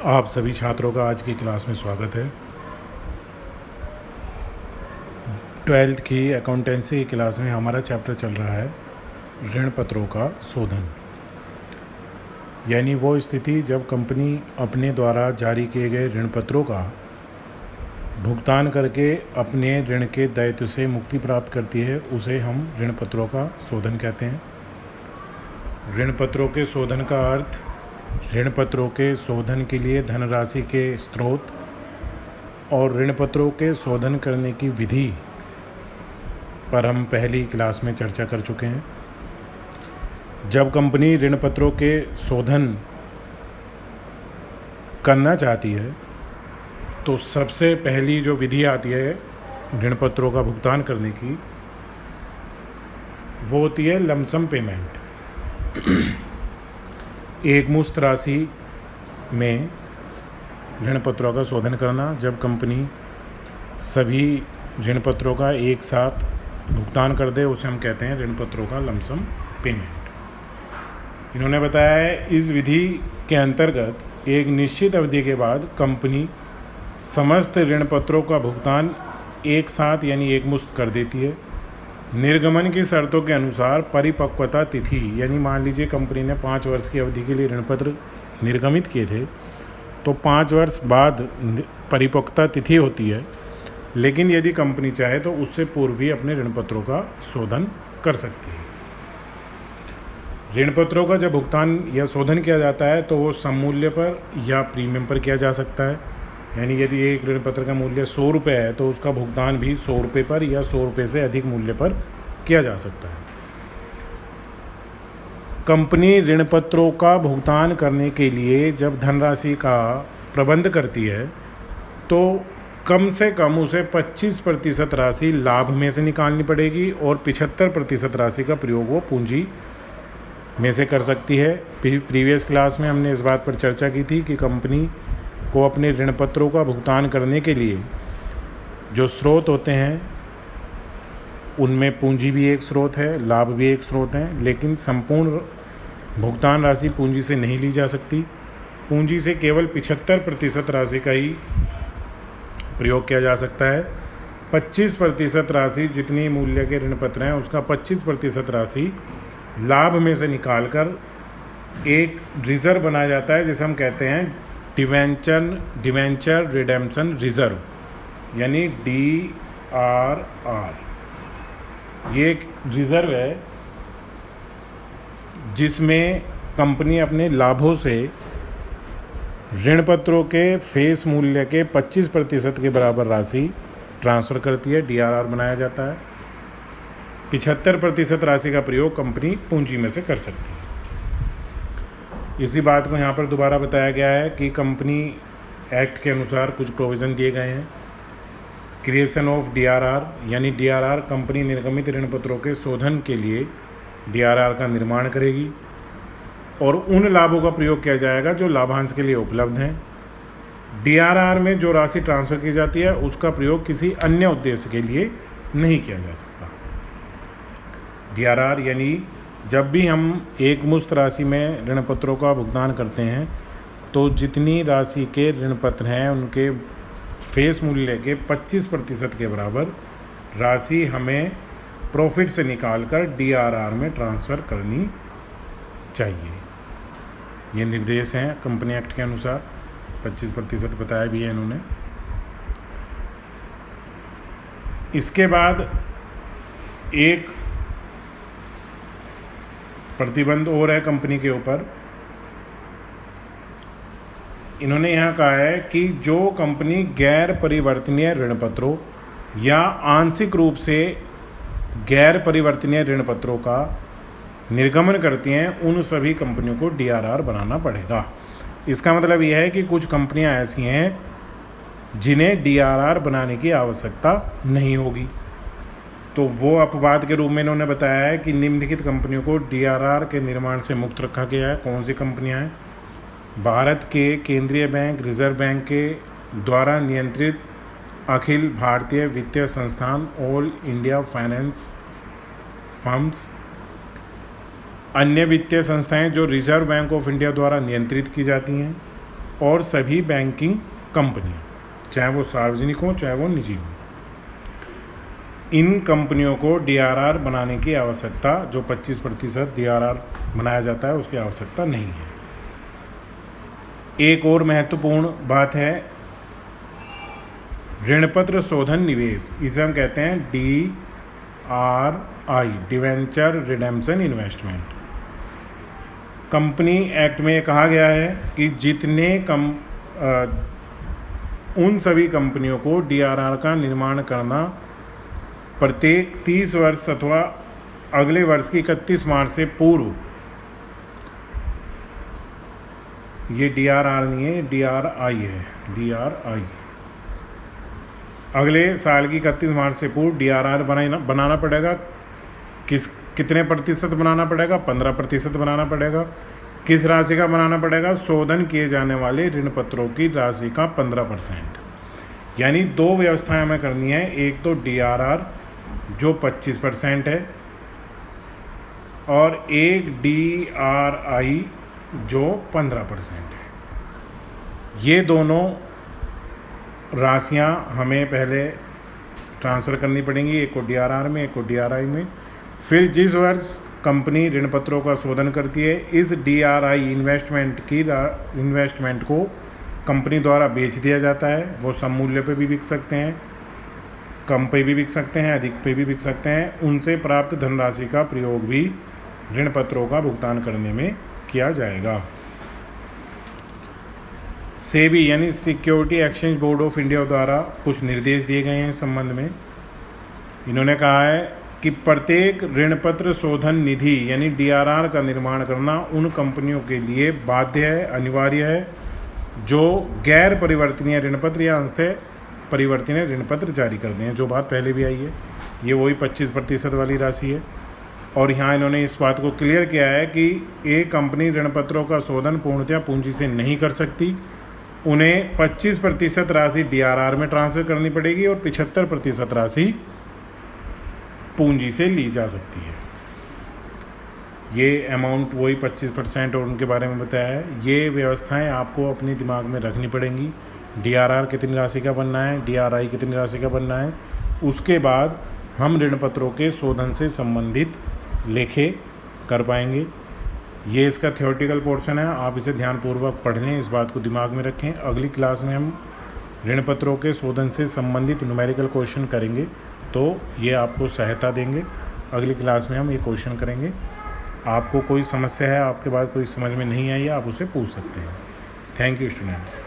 आप सभी छात्रों का आज की क्लास में स्वागत है। 12th की अकाउंटेंसी की क्लास में हमारा चैप्टर चल रहा है ऋण पत्रों का शोधन, यानी वो स्थिति जब कंपनी अपने द्वारा जारी किए गए ऋण पत्रों का भुगतान करके अपने ऋण के दायित्व से मुक्ति प्राप्त करती है, उसे हम ऋण पत्रों का शोधन कहते हैं। ऋण पत्रों के शोधन का अर्थ ऋण पत्रों के शोधन के लिए धनराशि के स्रोत और ऋण पत्रों के शोधन करने की विधि पर हम पहली क्लास में चर्चा कर चुके हैं। जब कंपनी ऋण पत्रों के शोधन करना चाहती है तो सबसे पहली जो विधि आती है ऋण पत्रों का भुगतान करने की, वो होती है लमसम पेमेंट। एक मुश्त राशि में ऋण पत्रों का शोधन करना। जब कंपनी सभी ऋण पत्रों का एक साथ भुगतान कर दे, उसे हम कहते हैं ऋण पत्रों का लमसम पेमेंट। इन्होंने बताया है इस विधि के अंतर्गत एक निश्चित अवधि के बाद कंपनी समस्त ऋण पत्रों का भुगतान एक साथ यानी एक मुश्त कर देती है। निर्गमन की शर्तों के अनुसार परिपक्वता तिथि, यानी मान लीजिए कंपनी ने 5 वर्ष की अवधि के लिए ऋण पत्र निर्गमित किए थे, तो 5 वर्ष बाद परिपक्वता तिथि होती है, लेकिन यदि कंपनी चाहे तो उससे पूर्व भी अपने ऋण पत्रों का शोधन कर सकती है। ऋण पत्रों का जब भुगतान या शोधन किया जाता है तो वो सममूल्य पर या प्रीमियम पर किया जा सकता है, यानी यदि एक ऋण पत्र का मूल्य 100 रुपये है तो उसका भुगतान भी 100 रुपये पर या 100 रुपये से अधिक मूल्य पर किया जा सकता है। कंपनी ऋण पत्रों का भुगतान करने के लिए जब धनराशि का प्रबंध करती है तो कम से कम उसे 25% राशि लाभ में से निकालनी पड़ेगी और 75% राशि का प्रयोग वो पूंजी में से कर सकती है। प्रीवियस क्लास में हमने इस बात पर चर्चा की थी कि कंपनी को अपने ऋण पत्रों का भुगतान करने के लिए जो स्रोत होते हैं उनमें पूंजी भी एक स्रोत है, लाभ भी एक स्रोत है, लेकिन संपूर्ण भुगतान राशि पूंजी से नहीं ली जा सकती। पूंजी से केवल 75% राशि का ही प्रयोग किया जा सकता है। 25% राशि, जितनी मूल्य के ऋण पत्र हैं उसका 25% राशि लाभ में से निकालकर एक रिजर्व बनाया जाता है, जिसे हम कहते हैं डिवेंचर रिडेम्पशन रिजर्व, यानी DRR। ये एक रिजर्व है जिसमें कंपनी अपने लाभों से ऋण पत्रों के फेस मूल्य के 25% के बराबर राशि ट्रांसफ़र करती है, DRR बनाया जाता है। 75% राशि का प्रयोग कंपनी पूंजी में से कर सकती है। इसी बात को यहाँ पर दोबारा बताया गया है कि कंपनी एक्ट के अनुसार कुछ प्रोविज़न दिए गए हैं। क्रिएशन ऑफ DRR, यानी DRR कंपनी निर्गमित ऋण पत्रों के शोधन के लिए DRR का निर्माण करेगी और उन लाभों का प्रयोग किया जाएगा जो लाभांश के लिए उपलब्ध हैं। DRR में जो राशि ट्रांसफ़र की जाती है उसका प्रयोग किसी अन्य उद्देश्य के लिए नहीं किया जा सकता। DRR यानी जब भी हम एक मुश्त राशि में ऋण पत्रों का भुगतान करते हैं तो जितनी राशि के ऋण पत्र हैं उनके फेस मूल्य के 25% के बराबर राशि हमें प्रॉफिट से निकालकर DRR में ट्रांसफ़र करनी चाहिए। ये निर्देश हैं कंपनी एक्ट के अनुसार। 25% बताया भी है इन्होंने। इसके बाद एक प्रतिबंध और है कंपनी के ऊपर। इन्होंने यहाँ कहा है कि जो कंपनी गैर परिवर्तनीय ऋण पत्रों या आंशिक रूप से गैर परिवर्तनीय ऋण पत्रों का निर्गमन करती हैं उन सभी कंपनियों को DRR बनाना पड़ेगा। इसका मतलब यह है कि कुछ कंपनियां ऐसी हैं जिन्हें DRR बनाने की आवश्यकता नहीं होगी, तो वो अपवाद के रूप में इन्होंने बताया है कि निम्नलिखित कंपनियों को DRR के निर्माण से मुक्त रखा गया है। कौन सी कंपनियां हैं? भारत के केंद्रीय बैंक, रिजर्व बैंक के द्वारा नियंत्रित अखिल भारतीय वित्तीय संस्थान, ऑल इंडिया फाइनेंस फर्म्स, अन्य वित्तीय संस्थाएं जो रिजर्व बैंक ऑफ इंडिया द्वारा नियंत्रित की जाती हैं, और सभी बैंकिंग कंपनियां, चाहे वो सार्वजनिक हों चाहे वो निजी हों, इन कंपनियों को DRR बनाने की आवश्यकता, जो 25% DRR बनाया जाता है, उसकी आवश्यकता नहीं है। एक और महत्वपूर्ण बात है ऋणपत्र शोधन निवेश, इसे हम कहते हैं DRI, debenture redemption investment. Company act में कहा गया है कि उन सभी कंपनियों को DRR का निर्माण करना प्रत्येक 30 वर्ष अथवा अगले वर्ष की 31 मार्च से पूर्व, ये DRR नहीं है, DRI है, DRI, अगले साल की 31 मार्च से पूर्व DRR बनाना पड़ेगा। कितने प्रतिशत बनाना पड़ेगा? 15% बनाना पड़ेगा। किस राशि का बनाना पड़ेगा? शोधन किए जाने वाले ऋण पत्रों की राशि का 15%। यानी दो व्यवस्थाएं हमें करनी है, एक तो DRR जो 25% है और एक DRI जो 15% है। ये दोनों राशियां हमें पहले ट्रांसफ़र करनी पड़ेंगी, एक को DRR में एक को DRI में। फिर जिस वर्ष कंपनी ऋण पत्रों का शोधन करती है, इस DRI इन्वेस्टमेंट को कंपनी द्वारा बेच दिया जाता है। वो सम मूल्य पे भी बिक सकते हैं, कम पे भी बिक सकते हैं, अधिक पे भी बिक सकते हैं। उनसे प्राप्त धनराशि का प्रयोग भी ऋण पत्रों का भुगतान करने में किया जाएगा। सेबी यानी security exchange board of India द्वारा कुछ निर्देश दिए गए हैं इस संबंध में। इन्होंने कहा है कि प्रत्येक ऋणपत्र शोधन निधि यानी DRR का निर्माण करना उन कंपनियों के लिए बाध्य है, अनिवार्य है, जो गैर परिवर्तनीय ऋणपत्र या अंशतः परिवर्तनीय ऋणपत्र जारी करते हैं। जो बात पहले भी आई है, ये वही 25% वाली राशि है। और यहाँ इन्होंने इस बात को क्लियर किया है कि एक कंपनी ऋणपत्रों का शोधन पूर्णतया पूंजी से नहीं कर सकती, उन्हें 25% राशि DRR में ट्रांसफ़र करनी पड़ेगी और 75% राशि पूंजी से ली जा सकती है। ये अमाउंट वही 25% और उनके बारे में बताया है। ये व्यवस्थाएं आपको अपने दिमाग में रखनी पड़ेंगी। DRR कितनी राशि का बनना है, DRI कितनी राशि का बनना है, उसके बाद हम ऋण पत्रों के शोधन से संबंधित लेखे कर पाएंगे। ये इसका थ्योरेटिकल पोर्शन है, आप इसे ध्यानपूर्वक पढ़ लें, इस बात को दिमाग में रखें। अगली क्लास में हम ऋण पत्रों के शोधन से संबंधित न्यूमेरिकल क्वेश्चन करेंगे, तो ये आपको सहायता देंगे। अगली क्लास में हम ये क्वेश्चन करेंगे। आपको कोई समस्या है, आपके बाद कोई समझ में नहीं आई है, आप उसे पूछ सकते हैं। Thank you students.